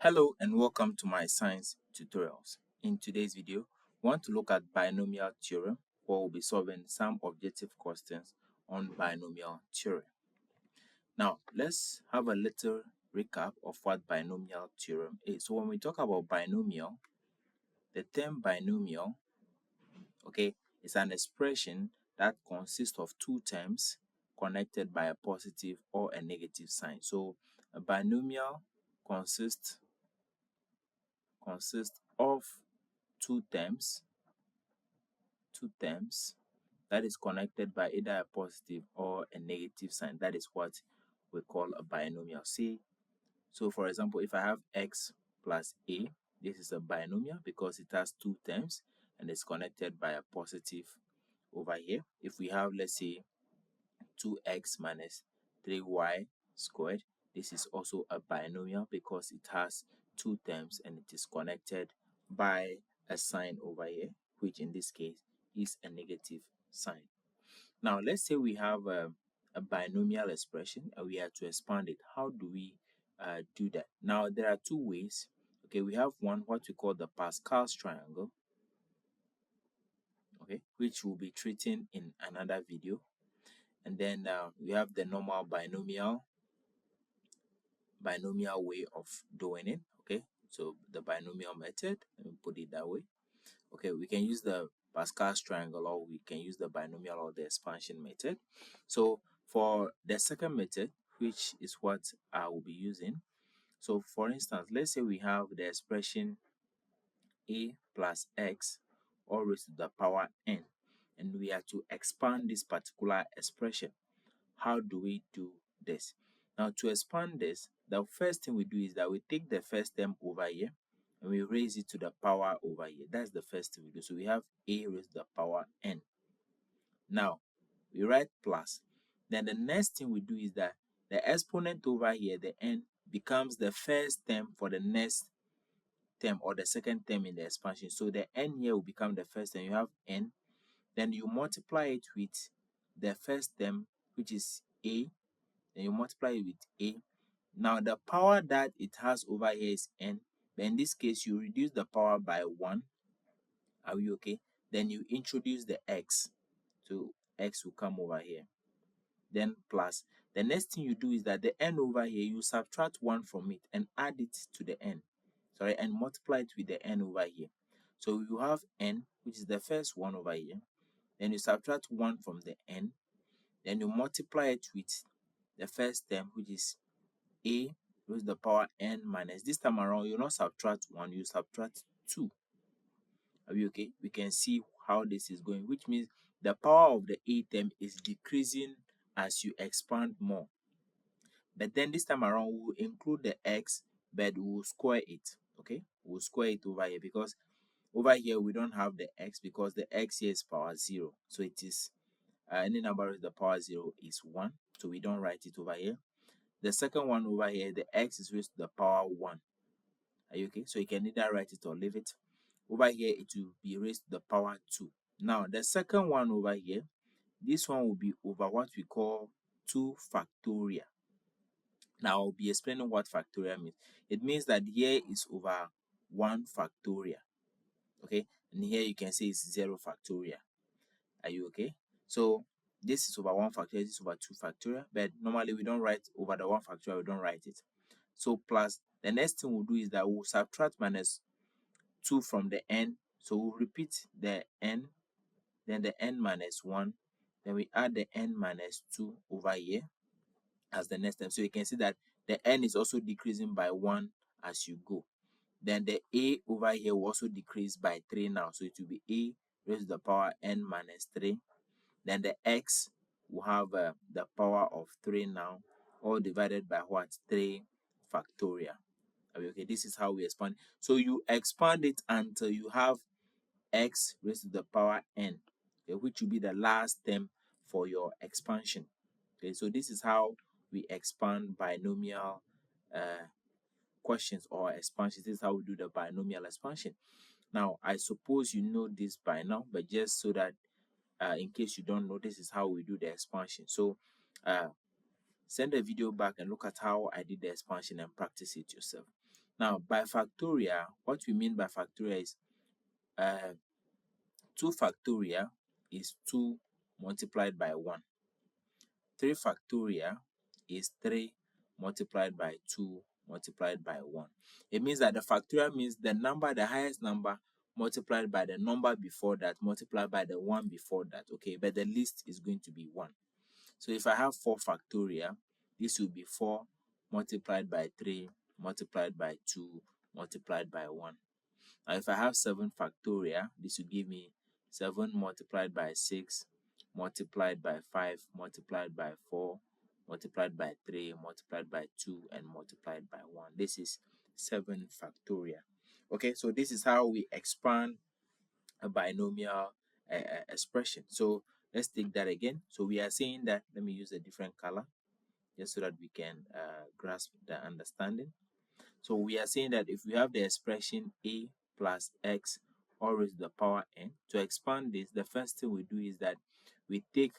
Hello and welcome to my science tutorials. In today's video, we want to look at binomial theorem, where we'll be solving some objective questions on binomial theorem. Now, let's have a little recap of what binomial theorem is. So when we talk about binomial, the term binomial, is an expression that consists of two terms connected by a positive or a negative sign. So a binomial consists of two terms that is connected by either a positive or a negative sign. That is what we call a binomial. So for example, if I have x plus a, this is a binomial because it has two terms and it's connected by a positive over here. If we have, let's say, 2x minus 3y squared, this is also a binomial because it has two terms and it is connected by a sign over here, which in this case is a negative sign. Now let's say we have a binomial expression and we have to expand it. How do we do that? Now there are two ways. We have one, what we call the Pascal's triangle, which we'll be treating in another video. And then we have the normal binomial way of doing it. So the binomial method, let me put it that way. We can use the Pascal's triangle, or we can use the binomial or the expansion method. So for the second method, which is what I will be using, so for instance, let's say we have the expression a plus x all raised to the power n, and we are to expand this particular expression. How do we do this? Now, to expand this, the first thing we do is that we take the first term over here and we raise it to the power over here. That's the first thing we do. So we have a raised to the power n. Now, we write plus. Then the next thing we do is that the exponent over here, the n, becomes the first term for the next term or the second term in the expansion. So the n here will become the first term. You have n. Then you multiply it with the first term, which is a. Then you multiply it with a. Now the power that it has over here is n. But in this case, you reduce the power by 1. Are we okay? Then you introduce the x. So x will come over here. Then plus. The next thing you do is that the n over here, you subtract 1 from it and add it to the n. And multiply it with the n over here. So you have n, which is the first one over here. Then you subtract 1 from the n. Then you multiply it with the first term, which is a raised to the power n minus. This time around, you not subtract 1, you subtract 2. Are we okay? We can see how this is going, which means the power of the a term is decreasing as you expand more. But then this time around, we'll include the x, but we'll square it. We'll square it over here because over here we don't have the x because the x here is power 0. So it is any number with the power 0 is 1. So we don't write it over here. The second one over here, the x is raised to the power 1. Are you okay? So you can either write it or leave it. Over here, it will be raised to the power 2. Now, the second one over here, this one will be over what we call 2 factorial. Now, I'll be explaining what factorial means. It means that here is over 1 factorial. And here you can say it's 0 factorial. Are you okay? So this is over 1 factorial, this is over 2 factorial, but normally we don't write over the 1 factorial, we don't write it. So plus, the next thing we'll do is that we'll subtract minus 2 from the n. So we'll repeat the n, then the n minus 1, then we add the n minus 2 over here as the next term. So you can see that the n is also decreasing by 1 as you go. Then the a over here will also decrease by 3 now. So it will be a raised to the power n minus 3. Then the x will have the power of 3 now, all divided by what? 3 factorial. Okay, this is how we expand. So you expand it until you have x raised to the power n, which will be the last term for your expansion. So this is how we expand binomial questions or expansions. This is how we do the binomial expansion. Now, I suppose you know this by now, but just so that in case you don't know, this is how we do the expansion. So send a video back and look at how I did the expansion and practice it yourself. Now, by factorial, what we mean by factorial is 2 factorial is 2 multiplied by 1. 3 factorial is 3 multiplied by 2 multiplied by 1. It means that the factorial means the number, the highest number, multiplied by the number before that, multiplied by the one before that. Okay, but the least is going to be 1. So if I have 4 factorial, this will be 4 multiplied by 3 multiplied by 2 multiplied by 1. Now if I have 7 factorial, this will give me 7 multiplied by 6 multiplied by 5 multiplied by 4 multiplied by 3 multiplied by 2 and multiplied by 1. This is 7 factorial. Okay, so this is how we expand a binomial expression. So let's take that again. So we are saying that, let me use a different color just so that we can grasp the understanding. So we are saying that if we have the expression a plus x all raised to the power n, to expand this, the first thing we do is that we take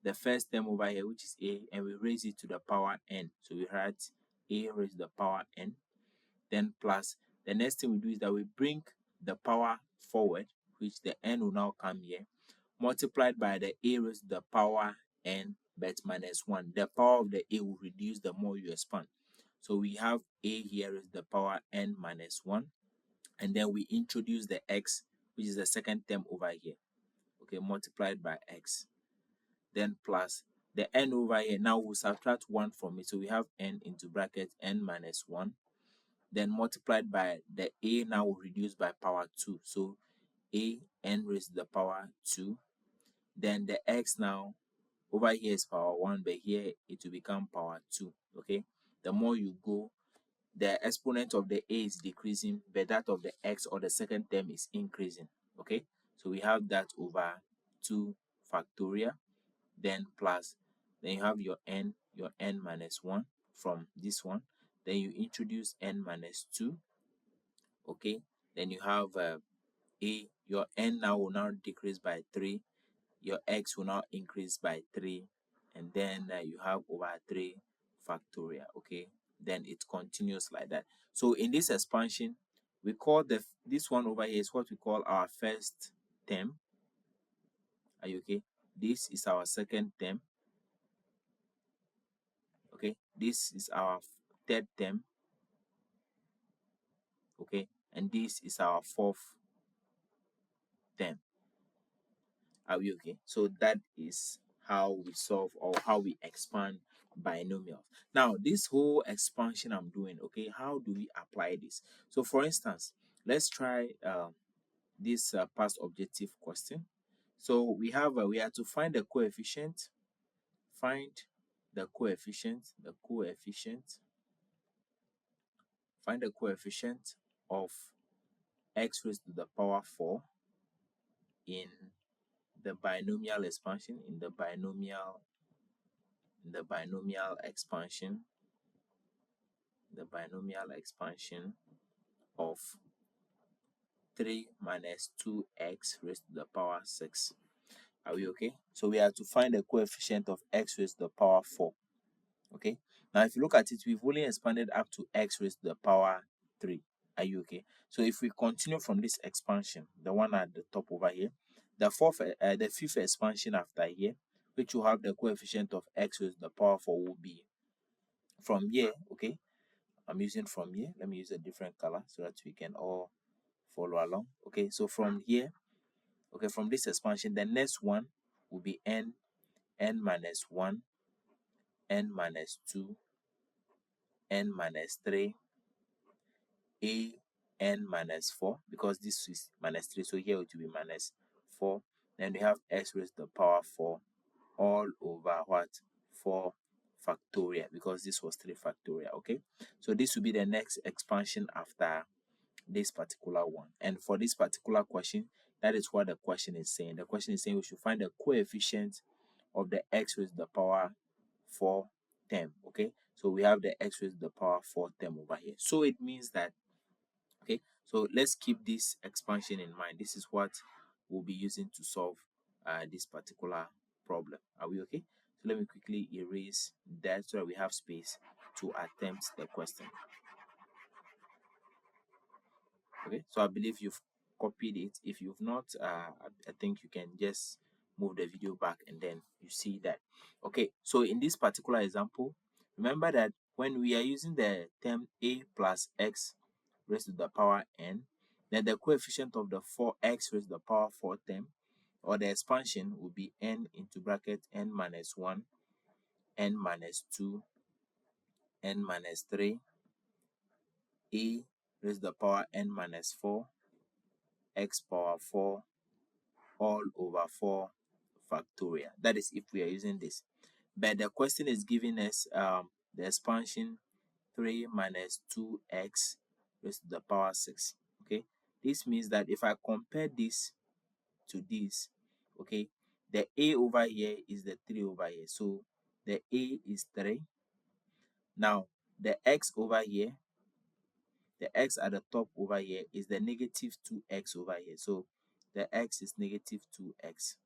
the first term over here, which is a, and we raise it to the power n. So we write a raised to the power n, then plus. The next thing we do is that we bring the power forward, which the n will now come here, multiplied by the a raised to the power n, but minus 1. The power of the a will reduce the more you expand. So we have a here is the power n minus 1. And then we introduce the x, which is the second term over here. Okay, multiplied by x. Then plus the n over here. Now we'll subtract 1 from it. So we have n into bracket n minus 1. Then multiplied by the a now will reduce by power 2. So a n raised to the power 2. Then the x now over here is power 1, but here it will become power 2. Okay, the more you go, the exponent of the a is decreasing, but that of the x or the second term is increasing. Okay, so we have that over 2 factorial, then plus, then you have your n minus 1 from this one, then you introduce n minus 2. Okay, then you have your n now will now decrease by 3, your x will now increase by 3, and then you have over 3 factorial. Okay, then it continues like that. So in this expansion, we call this one over here is what we call our first term. Are you okay? This is our second term. Okay, this is our third term. Okay, and this is our fourth term. Are we okay? So that is how we solve or how we expand binomials. Now, this whole expansion I'm doing, okay, how do we apply this? So, for instance, let's try this past objective question. So we have we have to find the coefficient, find the coefficient, find the coefficient of x raised to the power 4 in the binomial expansion, in the binomial expansion, the binomial expansion of 3 minus 2x raised to the power 6. Are we okay? So we have to find the coefficient of x raised to the power 4. Okay, now if you look at it, we've only expanded up to x raised to the power 3. Are you okay? So if we continue from this expansion, the one at the top over here, the fifth expansion after here, which will have the coefficient of x raised to the power 4, will be from here. Okay, I'm using from here. Let me use a different color so that we can all follow along. Okay, so from here, okay, from this expansion, the next one will be n minus 1, n minus 2, n minus 3, n minus 4, because this is minus 3, so here it will be minus 4. Then we have x raised to the power 4 all over what? 4 factorial, because this was 3 factorial. Okay, so this will be the next expansion after this particular one. And for this particular question, that is what the question is saying. The question is saying we should find the coefficient of the x raised to the power 4 term. Okay, so we have the x raised to the power 4 term over here. So it means that, okay, so let's keep this expansion in mind. This is what we'll be using to solve this particular problem. Are we okay? So let me quickly erase that so that we have space to attempt the question. Okay, so I believe you've copied it. If you've not, I think you can just move the video back and then you see that. Okay, so in this particular example, remember that when we are using the term a plus x raised to the power n, then the coefficient of the 4x raised to the power 4 term, or the expansion, will be n into bracket n minus 1, n minus 2, n minus 3, a raised to the power n minus 4, x power 4, all over 4 factorial. That is if we are using this. But the question is giving us the expansion 3 minus 2x raised to the power 6. Okay, this means that if I compare this to this, okay, the a over here is the 3 over here, so the a is 3. Now the x over here, the x at the top over here, is the negative 2x over here, so the x is negative 2x.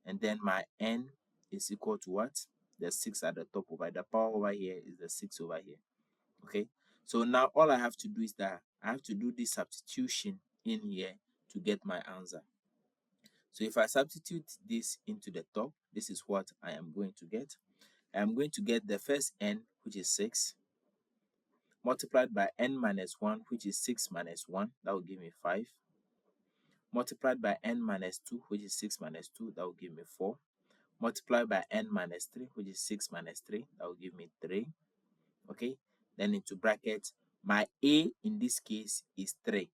And then my n is equal to what? The 6 at the top over. The power over here is the 6 over here. Okay, so now all I have to do is that I have to do this substitution in here to get my answer. So if I substitute this into the top, this is what I am going to get. I am going to get the first n, which is 6, multiplied by n minus 1, which is 6 minus 1, that will give me 5, multiplied by n minus 2, which is 6 minus 2, that will give me 4, multiplied by n minus 3, which is 6 minus 3, that will give me 3. Okay, then into bracket, my a in this case is 3.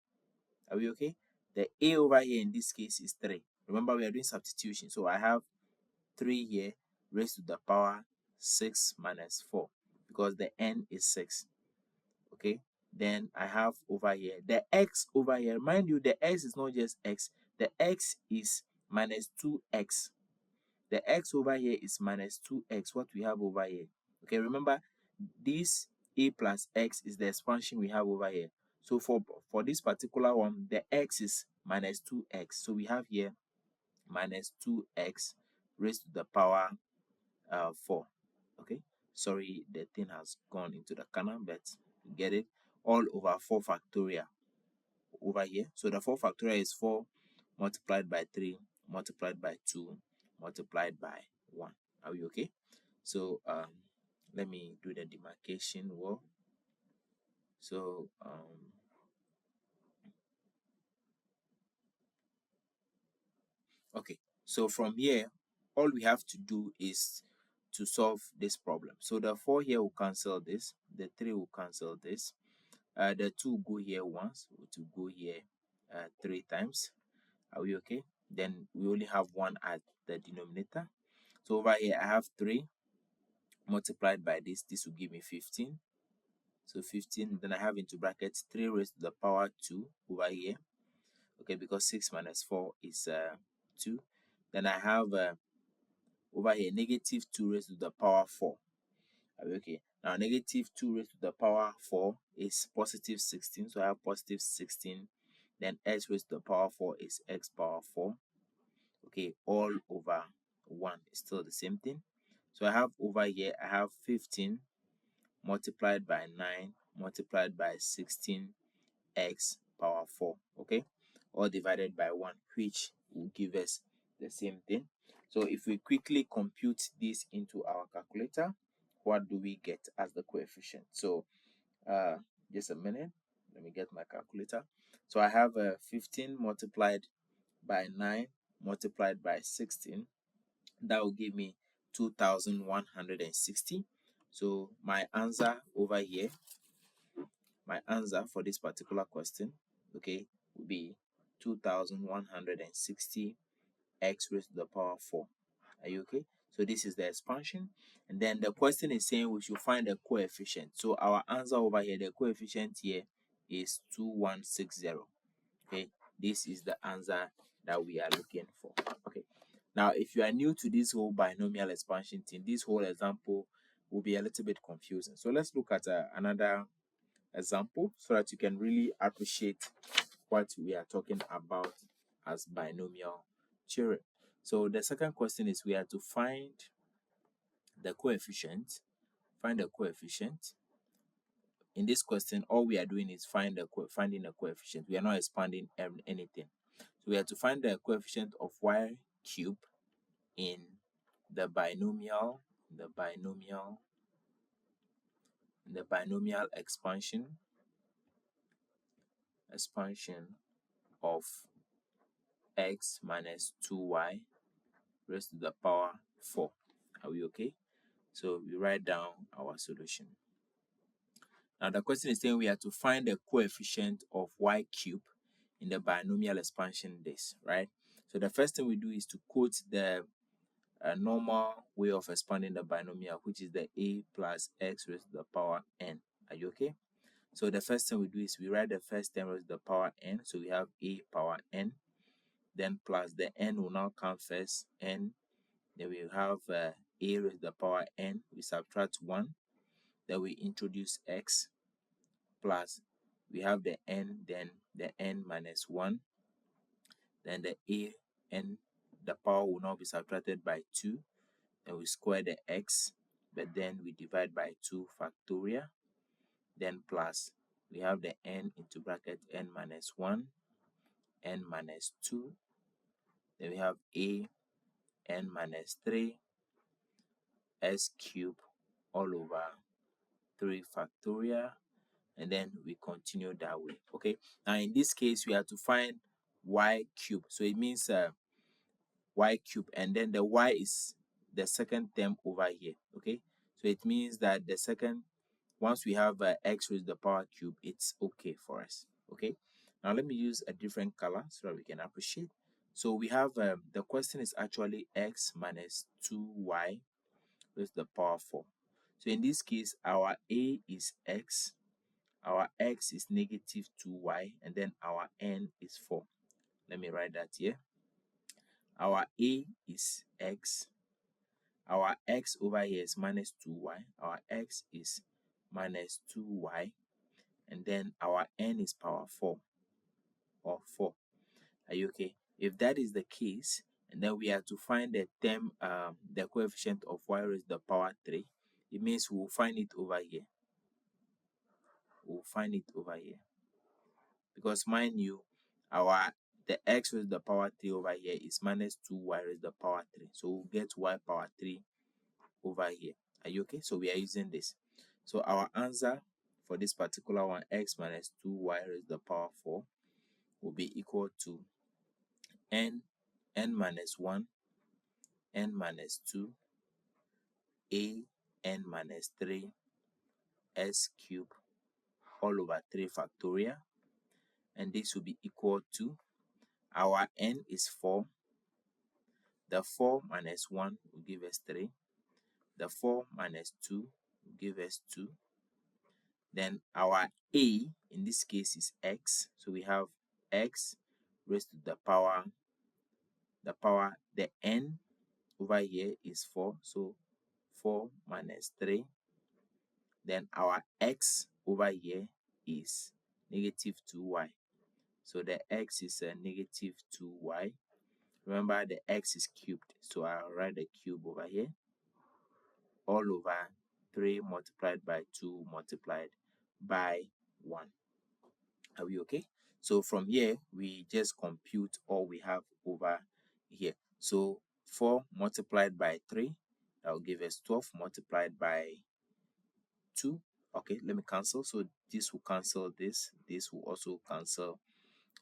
Are we okay? The a over here in this case is 3. Remember, we are doing substitution, so I have 3 here raised to the power 6 minus 4 because the n is 6. Okay, then I have over here the x over here. Mind you, the x is not just x, the x is minus 2x. The x over here is minus 2x, what we have over here. Okay, remember, this a plus x is the expansion we have over here. So for this particular one, the x is minus 2x. So we have here minus 2x raised to the power 4. Okay, sorry, the thing has gone into the corner, but you get it, all over 4 factorial over here. So the 4 factorial is 4 multiplied by 3 multiplied by 2 multiplied by 1. Are we okay? So let me do the demarcation wall. So okay, so from here all we have to do is to solve this problem. So the 4 here will cancel this, the 3 will cancel this, the 2 go here once, to go here 3 times. Are we okay? Then we only have 1 at the denominator. So over here I have 3 multiplied by this will give me 15. So 15, then I have into brackets 3 raised to the power 2 over here. Okay, because 6 minus 4 is 2. Then I have over here negative 2 raised to the power 4. Okay, now negative 2 raised to the power 4 is positive 16. So I have positive 16. Then x raised to the power 4 is x power 4. Okay, all over 1 is still the same thing. So I have over here, I have 15 multiplied by 9 multiplied by 16 x power 4. Okay, all divided by 1, which will give us the same thing. So if we quickly compute this into our calculator, what do we get as the coefficient? So just a minute, let me get my calculator. So I have 15 multiplied by 9 multiplied by 16. That will give me 2160. So my answer over here, my answer for this particular question, okay, will be 2160 x raised to the power 4. Are you okay? So this is the expansion, and then the question is saying we should find the coefficient. So our answer over here, the coefficient here is 2160. Okay, this is the answer that we are looking for. Okay, now if you are new to this whole binomial expansion thing, this whole example will be a little bit confusing. So let's look at another example so that you can really appreciate what we are talking about as binomial theorem. So the second question is we are to find the coefficient in this question, all we are doing is finding a coefficient. We are not expanding anything. So we have to find the coefficient of y cube in the binomial expansion of x minus 2y raised to the power 4. Are we okay? So we write down our solution. Now the question is saying we have to find the coefficient of y cube in the binomial expansion this, right? So the first thing we do is to quote the normal way of expanding the binomial, which is the a plus x raised to the power n. Are you okay? So the first thing we do is we write the first term raised to the power n. So we have a power n, then plus the n will now come first, n. Then we have a raised to the power n. We subtract 1. Then we introduce x, plus we have the n, then the n minus 1. Then the a n, the power will now be subtracted by 2. Then we square the x, but then we divide by 2 factorial. Then plus we have the n into bracket n minus 1, n minus 2. Then we have a n minus 3 s cube all over 3 factorial, and then we continue that way. Okay, now in this case we have to find y cube, so it means y cube, and then the y is the second term over here. Okay, so it means that the second, once we have x raised to the power cube, it's okay for us. Okay, now let me use a different color so that we can appreciate. So we have the question is actually x minus 2y raised to the power 4. So in this case, our a is x, our x is negative 2y, and then our n is 4. Let me write that here. Our a is x, our x over here is minus 2y, our x is minus 2y, and then our n is power 4, or 4. Are you okay? If that is the case, and then we have to find the term, the coefficient of y raised to the power 3, it means we'll find it over here. We'll find it over here. Because mind you, the x raised to the power 3 over here is minus 2y raised to the power 3. So we'll get y power 3 over here. Are you okay? So we are using this. So our answer for this particular one, x minus 2y raised to the power 4, will be equal to n minus 1, n minus 2, a n minus 3, s cube all over 3 factorial. And this will be equal to, our n is 4. The 4 minus 1 will give us 3. The 4 minus 2 will give us 2. Then our a, in this case, is x. So we have x raised to the power, the n over here is 4. So 4 minus 3. Then our x over here is negative 2y. So the x is a negative 2y. Remember, the x is cubed, so I'll write the cube over here, all over 3 multiplied by 2 multiplied by 1. Are we okay? So from here, we just compute all we have over here. So 4 multiplied by 3, that will give us 12 multiplied by 2. Okay, let me cancel. So this will cancel this. This will also cancel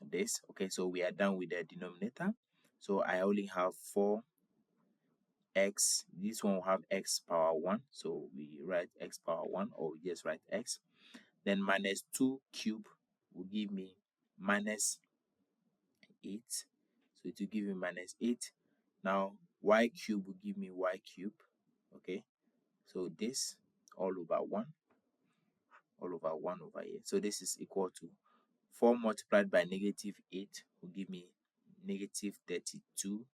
this. Okay, so we are done with the denominator. So I only have 4x. This one will have x power 1. So we write x power 1, or we just write x. Then minus 2 cube will give me minus 8. So it will give me minus 8. Now y cube will give me y cube. Okay, so this all over 1. All over 1 over here. So this is equal to 4 multiplied by negative 8 will give me negative 32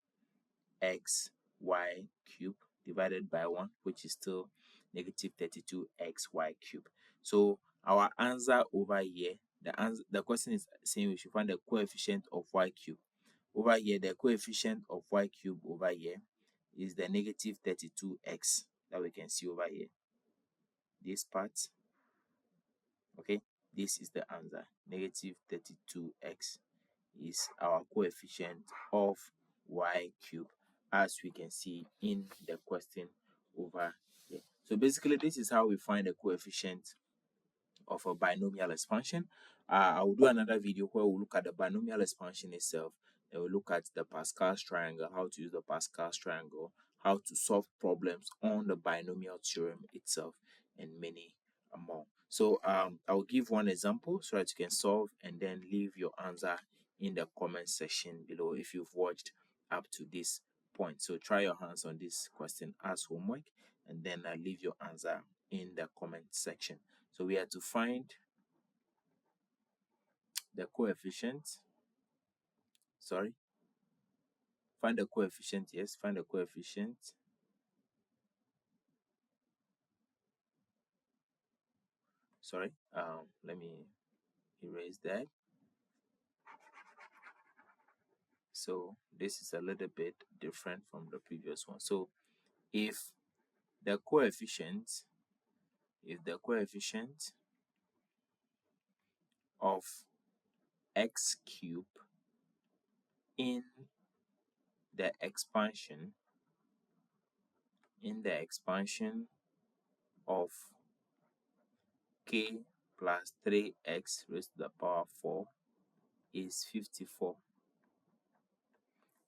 x y cube divided by 1, which is still negative 32 x y cube. So our answer over here, the question is saying we should find the coefficient of y cube. Over here, the coefficient of y cube over here is the negative 32x that we can see over here. This part, Okay, this is the answer. Negative 32x is our coefficient of y cube, as we can see in the question over here. So basically, this is how we find the coefficient of a binomial expansion. I will do another video where we'll look at the binomial expansion itself. Then we'll look at the Pascal's triangle, how to use the Pascal's triangle, how to solve problems on the binomial theorem itself, and many more. So I will give one example so that you can solve and then leave your answer in the comment section below if you've watched up to this point. So try your hands on this question as homework and then leave your answer in the comment section. So we have to find the coefficient. Sorry. Find the coefficient. Yes, find the coefficient. Sorry. Let me erase that. So this is a little bit different from the previous one. So if the coefficient of x cube in the expansion of k plus 3x raised to the power 4 is 54,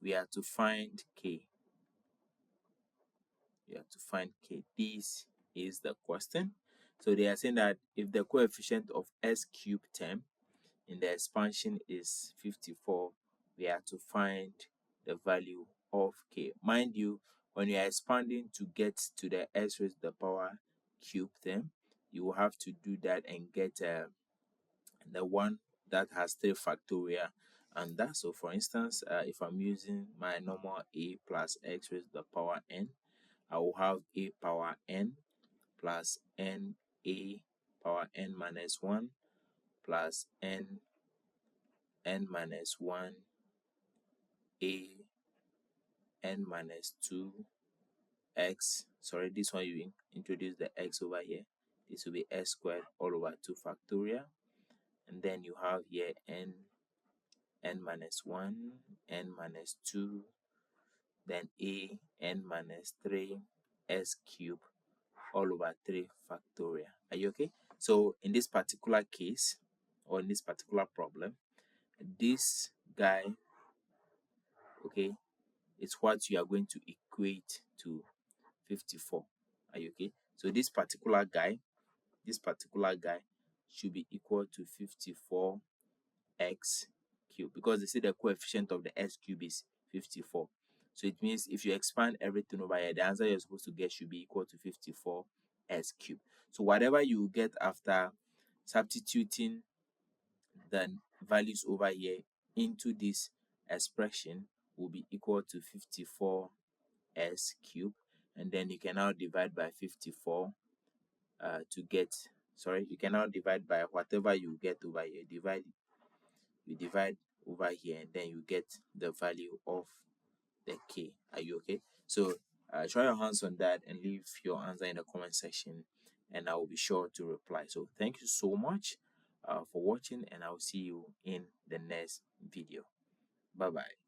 we have to find k. This is the question. So they are saying that if the coefficient of s cube term in the expansion is 54, we have to find the value of k. Mind you, when you are expanding to get to the s raised to the power cube term, you will have to do that and get the one that has 3 factorial and that. So for instance, if I'm using my normal a plus x raised to the power n, I will have a power n plus n a power n minus 1 plus n minus 1 a n minus 2 x. Sorry, this one you introduce the x over here. This will be s squared all over 2 factorial. And then you have here n minus 1, n minus 2, then a n minus 3 s cube all over 3 factorial. Are you okay? So in this particular case, or in this particular problem, this guy, okay, is what you are going to equate to 54. Are you okay? So this particular guy should be equal to 54x cube, because they say the coefficient of the s cube is 54. So it means if you expand everything over here, the answer you're supposed to get should be equal to 54s cube. So whatever you get after substituting the values over here into this expression will be equal to 54s cube, and then you can now divide by 54 to get, sorry, you can now divide by whatever you get over here. You divide over here and then you get the value of the k. Are you okay? So try your hands on that and leave your answer in the comment section and I will be sure to reply. So thank you so much for watching, and I will see you in the next video. Bye bye.